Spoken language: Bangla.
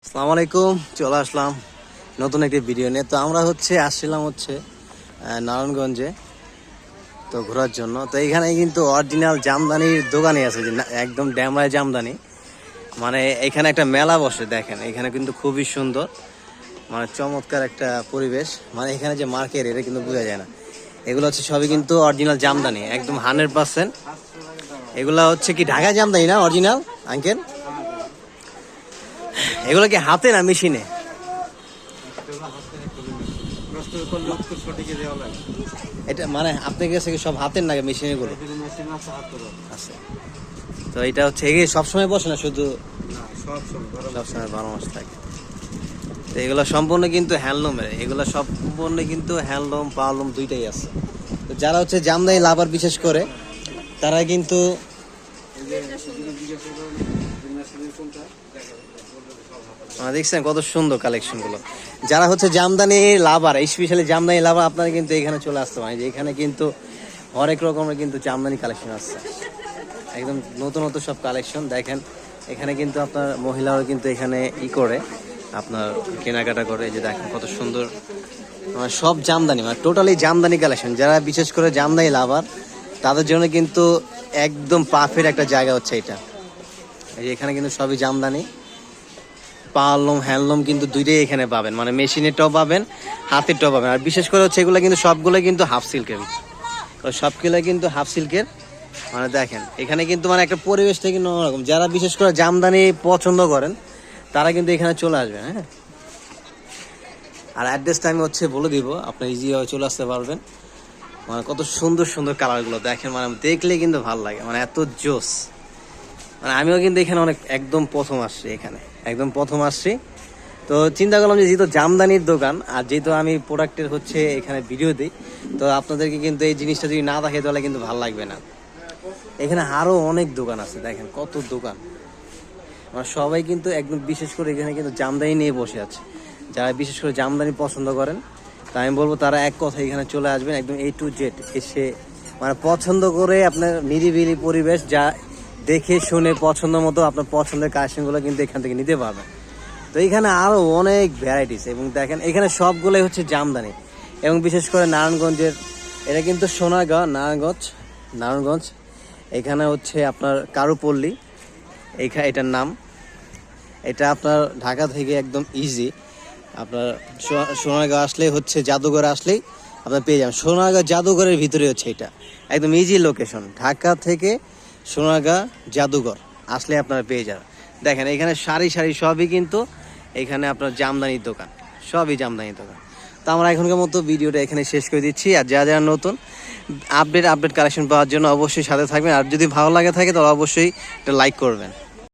আসসালামু আলাইকুম, চলে আসলাম নতুন একটি ভিডিও নিয়ে। তো আমরা আসছিলাম নারায়ণগঞ্জে তো ঘোরার জন্য। তো এইখানে কিন্তু অরিজিনাল জামদানির দোকানই আছে, যে একদম ড্যামরায় জামদানি। মানে এখানে একটা মেলা বসে, দেখেন এখানে কিন্তু খুবই সুন্দর, মানে চমৎকার একটা পরিবেশ। মানে এখানে যে মার্কেট, এটা কিন্তু বোঝা যায় না। এগুলো সবই কিন্তু অরিজিনাল জামদানি, একদম 100%। এগুলো কি ঢাকা জামদানি না অরিজিনাল আঙ্কেল? এগুলো কি হাতে না মেশিনে? এটা মানে আপনার কাছে সব হাতের না মেশিনের গুলো আছে? তো এটা এগিয়ে সবসময় বসে না, শুধু সবসময় 12 মাস থাকে। তো এগুলো সম্পূর্ণ কিন্তু হ্যান্ডলুমের, এগুলো সম্পূর্ণ কিন্তু হ্যান্ডলুম পাওয়ারলুম দুইটাই আছে। তো যারা জামদানি লাভার বিশেষ করে, তারা কিন্তু দেখছেন কত সুন্দর কালেকশন গুলো। যারা জামদানি লাভার, স্পেশালি জামদানি লাভার, আপনারা কিন্তু এখানে চলে আসতে পারেন। যে এখানে কিন্তু হরেক রকমের কিন্তু জামদানি কালেকশন আসছে, একদম নতুন নতুন সব কালেকশন। দেখেন এখানে কিন্তু আপনার মহিলারা কিন্তু এখানে করে আপনার কেনাকাটা করে। যে দেখেন কত সুন্দর, মানে সব জামদানি, মানে টোটালি জামদানি কালেকশন। যারা বিশেষ করে জামদানি লাভার, তাদের জন্য কিন্তু একদম পারফেক্ট একটা জায়গা এটা। এখানে কিন্তু সবই জামদানি, পাওয়ারলুম হ্যান্ডলুম কিন্তু দুইটাই এখানে পাবেন, মানে মেশিনেরটাও পাবেন, হাতেরটাও পাবেন। আর বিশেষ করে এগুলো কিন্তু সবগুলো কিন্তু হাফ সিল্কের, সবগুলো কিন্তু হাফ সিল্কের। মানে দেখেন এখানে কিন্তু মানে একটা পরিবেশটা কিন্তু অন্যরকম। যারা বিশেষ করে জামদানি পছন্দ করেন, তারা কিন্তু এখানে চলে আসবেন। হ্যাঁ, আর অ্যাড্রেসটা আমি বলে দিব, আপনি ইজি চলে আসতে পারবেন। মানে কত সুন্দর সুন্দর কালারগুলো দেখেন, মানে দেখলে কিন্তু ভালো লাগে, মানে এত জোস। মানে আমিও কিন্তু এখানে একদম প্রথম আসছি। তো চিন্তা করলাম যে যেহেতু জামদানির দোকান, আর যেহেতু আমি প্রোডাক্টের এখানে ভিডিও দিই, তো আপনাদেরকে কিন্তু এই জিনিসটা যদি না দেখে তাহলে কিন্তু ভালো লাগবে না। এখানে আরো অনেক দোকান আছে, দেখেন কত দোকান। মানে সবাই কিন্তু একদম বিশেষ করে এখানে কিন্তু জামদানি নিয়ে বসে আছে। যারা বিশেষ করে জামদানি পছন্দ করেন, তা আমি বলবো তারা এক কথা এখানে চলে আসবেন, একদম A to Z এসে মানে পছন্দ করে আপনার নিরিবিলি পরিবেশ, যা দেখে শুনে পছন্দ মতো আপনার পছন্দের কালেকশনগুলো কিন্তু এখান থেকে নিতে পারবেন। তো এখানে আরো অনেক ভ্যারাইটিস, এবং দেখেন এখানে সবগুলোই জামদানি। এবং বিশেষ করে নারায়ণগঞ্জের, এটা কিন্তু সোনারগাঁও, নারায়ণগঞ্জ। এখানে আপনার কারুপল্লী, এটার নাম। এটা আপনার ঢাকা থেকে একদম ইজি, আপনার সোনারগাঁও আসলে জাদুঘর আসলেই আপনার পেয়ে যাবেন। সোনারগাঁও জাদুঘরের ভিতরে এটা একদম ইজি লোকেশন। ঢাকা থেকে সোনারগাঁও জাদুঘর আসলে আপনারা পেয়ে যাবেন। দেখেন এখানে সারি সারি সবই কিন্তু এখানে আপনার জামদানির দোকান, সবই জামদানির দোকান। তো আমরা এখনকার মতো ভিডিওটা এখানে শেষ করে দিচ্ছি। আর যারা নতুন আপডেট কালেকশন পাওয়ার জন্য অবশ্যই সাথে থাকবেন। আর যদি ভালো লাগে থাকে তাহলে অবশ্যই একটা লাইক করবেন।